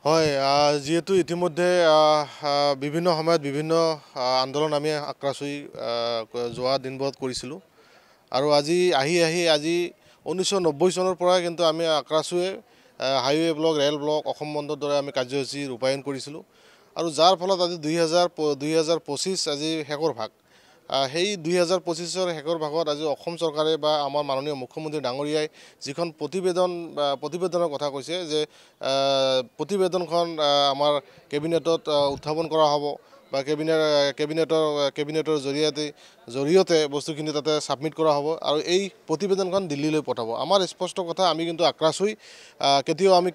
হয়, যেহেতু ইতিমধ্যে বিভিন্ন সময়ত বিভিন্ন আন্দোলন আমি আক্ৰাচুই যোৱা দিনবোৰত কৰিছিলোঁ আৰু আজি 1990 চনৰ পৰা কিন্তু আমি আক্ৰাচুৱে highway block, rail block, Asom বন্ধৰ দৰে আমি কাৰ্যসূচী ৰূপায়ণ কৰিছিলোঁ আৰু যাৰ ফলত আজি 2025 আজি শেষৰ ভাগ। সেই 2025-ৰ শেষৰ ভাগত আজি অসম চৰকাৰে বা আমাৰ মাননীয় মুখ্যমন্ত্ৰী ডাঙৰীয়াই যিখন প্ৰতিবেদনৰ কথা কৈছে যে প্ৰতিবেদনখন আমাৰ কেবিনেটত উত্থাপন কৰা হ'ব বা কেবিনেটৰ জৰিয়তে বস্তুখিনি তাতে ছাবমিট কৰা হ'ব আৰু এই প্ৰতিবেদনখন দিল্লীলৈ পঠাব। আমাৰ স্পষ্ট কথা, আমি কিন্তু আক্ৰাচুই কেতিয়াও আমি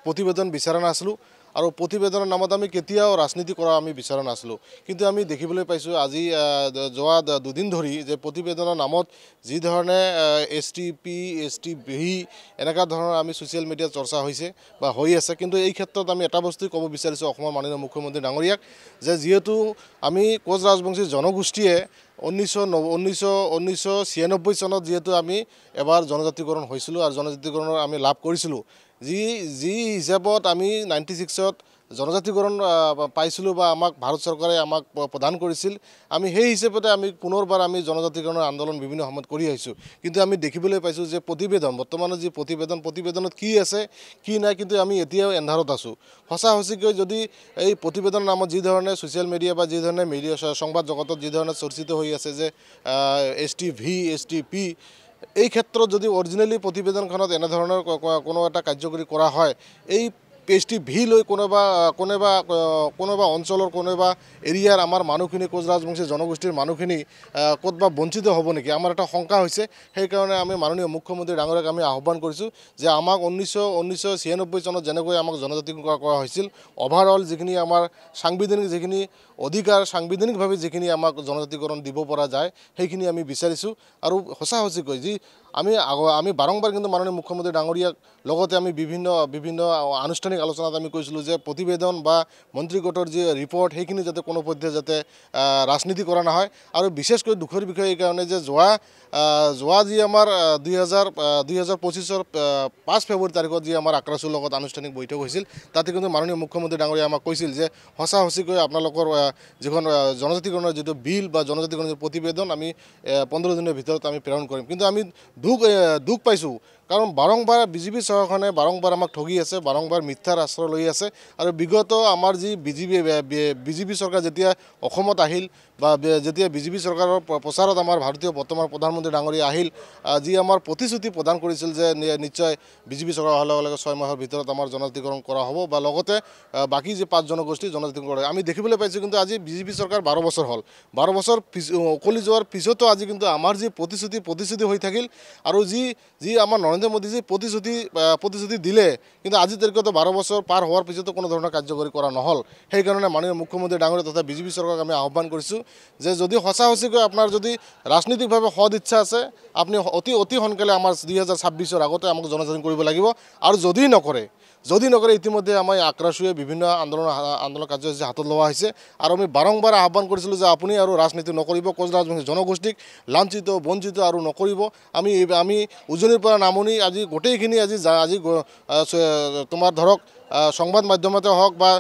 প্ৰতিবেদন বিচৰা নাছিলোঁ আৰু প্ৰতিবেদনৰ নামত আমি কেতিয়াও ৰাজনীতি কৰা আমি বিচৰা নাছিলোঁ। কিন্তু আমি দেখিবলৈ পাইছোঁ আজি যোৱা দুদিন ধৰি যে প্ৰতিবেদনৰ নামত যি ধৰণে STP, STV এনেকুৱা ধৰণৰ আমি ছ'চিয়েল মিডিয়াত চৰ্চা হৈছে বা হৈ আছে। কিন্তু এই ক্ষেত্ৰত আমি এটা বস্তুই ক'ব বিচাৰিছোঁ অসমৰ মাননীয় মুখ্যমন্ত্ৰী ডাঙৰীয়াক যে যিহেতু আমি কোচ ৰাজবংশী জনগোষ্ঠীয়ে 1996 চনত যিহেতু আমি এবাৰ জনজাতিকৰণ হৈছিলোঁ আৰু জনজাতিকৰণৰ আমি লাভ কৰিছিলোঁ, যি হিচাপত আমি 96ত জনজাতিকৰণ পাইছিলোঁ বা আমাক ভাৰত চৰকাৰে আমাক প্ৰদান কৰিছিল, আমি সেই হিচাপতে আমি পুনৰবাৰ আমি জনজাতিকৰণৰ আন্দোলন বিভিন্ন সময়ত কৰি আহিছোঁ। কিন্তু আমি দেখিবলৈ পাইছোঁ যে বৰ্তমানৰ যি প্ৰতিবেদনত কি আছে কি নাই, কিন্তু আমি এতিয়াও এন্ধাৰত আছোঁ। সঁচাকৈ যদি এই প্ৰতিবেদনৰ নামত যি ধৰণে ছ'চিয়েল মিডিয়া বা যি ধৰণে সংবাদ জগতত যি ধৰণে চৰ্চিত হৈ আছে যে STV, STP, এই ক্ষেত্ৰত যদি অৰিজিনেলি প্ৰতিবেদনখনত এনেধৰণৰ কোনো এটা কাৰ্যকৰী কৰা হয়, এই STV লৈ কোনোবা অঞ্চলৰ কোনোবা এৰিয়াৰ আমাৰ মানুহখিনি, কোচ ৰাজবংশী জনগোষ্ঠীৰ মানুহখিনি ক'তবা বঞ্চিত হ'ব নেকি, আমাৰ এটা শংকা হৈছে। সেইকাৰণে আমি মাননীয় মুখ্যমন্ত্ৰী ডাঙৰীয়াক আমি আহ্বান কৰিছোঁ যে আমাক 1996 চনত যেনেকৈ আমাক জনজাতিকৰণ কৰা হৈছিল, অভাৰঅল যিখিনি আমাৰ সাংবিধানিক যিখিনি অধিকাৰ, সাংবিধানিকভাৱে যিখিনি আমাক জনজাতিকৰণ দিব পৰা যায় সেইখিনি আমি বিচাৰিছোঁ। আৰু সঁচাকৈ আমি বাৰম্বাৰ কিন্তু মাননীয় মুখ্যমন্ত্ৰী ডাঙৰীয়াক লগতে আমি বিভিন্ন আনুষ্ঠানিক আলোচনাত আমি কৈছিলোঁ যে প্ৰতিবেদন বা মন্ত্ৰী গোটৰ যি ৰিপৰ্ট সেইখিনি যাতে কোনো পধ্যে যাতে ৰাজনীতি কৰা নহয়। আৰু বিশেষকৈ দুখৰ বিষয় এইকাৰণে যে যোৱা যি আমাৰ 2025-ৰ 5 ফেব্ৰুৱাৰী তাৰিখত যি আমাৰ আক্ৰাচুৰ লগত আনুষ্ঠানিক বৈঠক হৈছিল, তাতে কিন্তু মাননীয় মুখ্যমন্ত্ৰী ডাঙৰীয়াই আমাক কৈছিল যে সঁচাকৈ আপোনালোকৰ যিখন জনজাতিকৰণৰ যিটো বিল বা জনজাতিকৰণৰ প্ৰতিবেদন আমি 15 দিনৰ ভিতৰত আমি প্ৰেৰণ কৰিম। কিন্তু আমি দুখ পাইছোঁ, কাৰণ বাৰম্বাৰ বিজেপি চৰকাৰখনে বাৰম্বাৰ আমাক ঠগি আছে, বাৰম্বাৰ মিথ্যাৰ আশ্ৰয় লৈ আছে। আৰু বিগত আমাৰ যি বিজেপি চৰকাৰ যেতিয়া অসমত আহিল বা যেতিয়া বিজেপি চৰকাৰৰ প্ৰচাৰত আমাৰ ভাৰতীয় বৰ্তমান প্ৰধানমন্ত্ৰী ডাঙৰীয়া আহিল, যি আমাৰ প্ৰতিশ্ৰুতি প্ৰদান কৰিছিল যে নিশ্চয় বিজেপি চৰকাৰ অহাৰ লগে লগে 6 মাহৰ ভিতৰত আমাৰ জনজাতিকৰণ কৰা হ'ব বা লগতে বাকী যি 5 জনগোষ্ঠী জনজাতিকৰণ কৰা, আমি দেখিবলৈ পাইছোঁ। কিন্তু আজি বিজেপি চৰকাৰ 12 বছৰ হ'ল, 12 বছৰ উকলি যোৱাৰ পিছতো আজি কিন্তু আমাৰ যি প্ৰতিশ্ৰুতি হৈ থাকিল আৰু যি আমাৰ নৰেন্দ্ৰ মোদী যি প্ৰতিশ্ৰুতি দিলে, কিন্তু আজি তাৰিখতো 12 বছৰ পাৰ হোৱাৰ পিছতো কোনো ধৰণৰ কাৰ্যকৰী কৰা নহ'ল। সেইকাৰণে মাননীয় মুখ্যমন্ত্ৰী ডাঙৰীয়া তথা বিজেপি চৰকাৰক আমি আহ্বান কৰিছোঁ যে যদি সঁচাকৈ আপোনাৰ যদি ৰাজনৈতিকভাৱে সদ ইচ্ছা আছে, আপুনি অতি সোনকালে আমাৰ 2026-ৰ আগতে আমাক জনজাতিকৰণ কৰিব লাগিব। আৰু যদি নকৰে ইতিমধ্যে আমাৰ আক্ৰাচুৱে বিভিন্ন আন্দোলন কাৰ্যসূচী হাতত লোৱা হৈছে আৰু আমি বাৰম্বাৰ আহ্বান কৰিছিলোঁ যে আপুনি আৰু ৰাজনীতি নকৰিব, কোচ ৰাজবংশী জনগোষ্ঠীক লাঞ্ছিত বঞ্চিত আৰু নকৰিব। আমি উজনিৰ পৰা নামনি আজি গোটেইখিনি আজি তোমাৰ ধৰক সংবাদ মাধ্যমতে হওক বা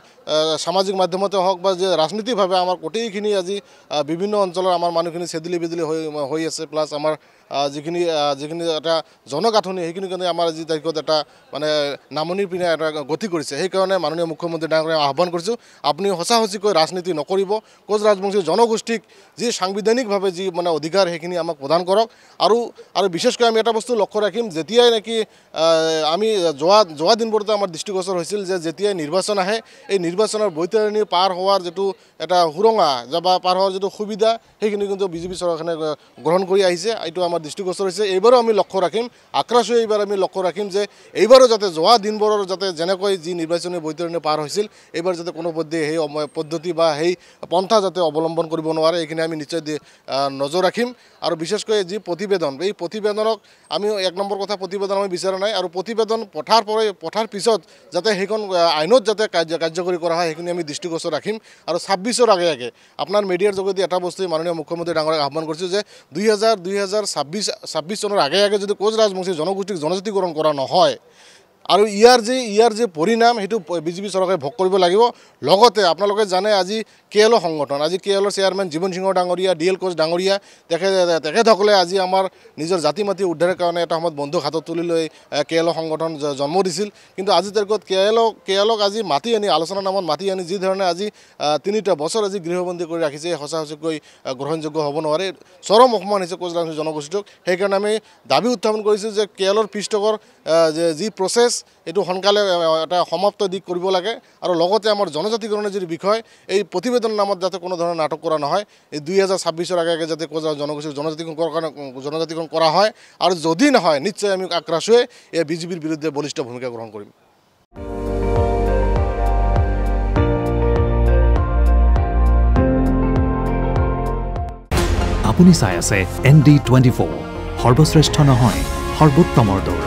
সামাজিক মাধ্যমতে হওক বা যে ৰাজনীতিকভাৱে আমাৰ গোটেইখিনি আজি বিভিন্ন অঞ্চলৰ আমাৰ মানুহখিনি চেদিলি বেদিলি হৈ আছে। প্লাছ আমাৰ যিখিনি এটা জনগাঁথনি সেইখিনি কাৰণে আমাৰ আজি তাৰিখত এটা মানে নামনিৰ পিনে এটা গতি কৰিছে। সেইকাৰণে মাননীয় মুখ্যমন্ত্ৰী ডাঙৰীয়াক আহ্বান কৰিছোঁ, আপুনি সঁচাকৈ ৰাজনীতি নকৰিব, কোচ ৰাজবংশী জনগোষ্ঠীক যি সাংবিধানিকভাৱে যি মানে অধিকাৰ সেইখিনি আমাক প্ৰদান কৰক। আৰু বিশেষকৈ আমি এটা বস্তু লক্ষ্য ৰাখিম, যেতিয়াই নেকি আমি যোৱা দিনবোৰতে আমাৰ দৃষ্টিগোচৰ হৈছিল যে যেতিয়াই নিৰ্বাচন আহে, এই নিৰ্বাচনৰ বৈতৰণি পাৰ হোৱাৰ যিটো এটা সুৰঙা বা পাৰ হোৱাৰ যিটো সুবিধা সেইখিনি কিন্তু বিজেপি চৰকাৰখনে গ্ৰহণ কৰি আহিছে, এইটো আমাৰ দৃষ্টিগোচৰ হৈছে। এইবাৰো আমি লক্ষ্য ৰাখিম, আক্ৰাচুৱে এইবাৰ আমি লক্ষ্য ৰাখিম যে এইবাৰো যাতে যোৱা দিনবোৰৰ যাতে যেনেকৈ যি নিৰ্বাচনী বৈতৰণি পাৰ হৈছিল, এইবাৰ যাতে কোনো পধ্যে সেই পদ্ধতি বা সেই পন্থা যাতে অৱলম্বন কৰিব নোৱাৰে, এইখিনি আমি নিশ্চয় নজৰ ৰাখিম। আৰু বিশেষকৈ যি প্ৰতিবেদন, এই প্ৰতিবেদনক আমি 1 নম্বৰ কথা, প্ৰতিবেদন আমি বিচৰা নাই। আৰু প্ৰতিবেদন পঠাৰ পিছত যাতে সেইখন আইনত যাতে কাৰ্যকৰী কৰা হয় সেইখিনি আমি দৃষ্টিগোচৰ ৰাখিম। আৰু 26-ৰ আগে আপোনাৰ মিডিয়াৰ যোগেদি এটা বস্তুৱে মাননীয় মুখ্যমন্ত্ৰী ডাঙৰীয়াক আহ্বান কৰিছোঁ যে 2026 চনৰ আগে যদি কোচ ৰাজবংশী জনগোষ্ঠীক জনজাতিকৰণ কৰা নহয়, আৰু ইয়াৰ যে পৰিণাম সেইটো বিজেপি চৰকাৰে ভোগ কৰিব লাগিব লগতে আপোনালোকে জানে আজি কেএলঅ সংগঠন আজি কেএলঅৰ চেয়াৰমেন জীৱন সিংহ ডাঙৰীয়া ডিএল কোচ ডাঙৰীয়া তেখেতসকলে আজি আমাৰ নিজৰ জাতি মাতি উদ্ধাৰৰ কাৰণে এটা সময়ত বন্ধুক হাতত তুলি লৈ কেএলঅ সংগঠন জন্ম দিছিল কিন্তু আজি তাৰিখত কেএলঅক আজি মাতি আনি আলোচনাৰ নামত মাতি আনি যি ধৰণে আজি 3টা বছৰ আজি গৃহবন্দী কৰি ৰাখিছে সঁচাকৈ গ্ৰহণযোগ্য হ'ব নোৱাৰে চৰম অপমান হৈছে কোচ ৰাজবংশী জনগোষ্ঠীক সেইকাৰণে আমি দাবী উত্থাপন কৰিছোঁ যে কেএলঅৰ পৃষ্ঠকৰ যি প্ৰচেছ এইটো সোনকালে এটা সমাপ্ত দিক কৰিব লাগে আৰু লগতে আমাৰ জনজাতিকৰণৰ যি বিষয় এই প্ৰতিবেদনৰ নামত যাতে কোনো ধৰণৰ নাটক কৰা নহয় এই 2026ৰ আগে যাতে কোচ জনগোষ্ঠীৰ জনজাতিকৰণ কৰা হয় আৰু যদি নহয় নিশ্চয় আমি আক্ৰাশ হৈ এই বিজেপিৰ বিৰুদ্ধে বলিষ্ঠ ভূমিকা গ্ৰহণ কৰিম আপুনি চাই আছে ND24 সৰ্বশ্ৰেষ্ঠ নহয় সৰ্বোত্তমৰ দৌৰ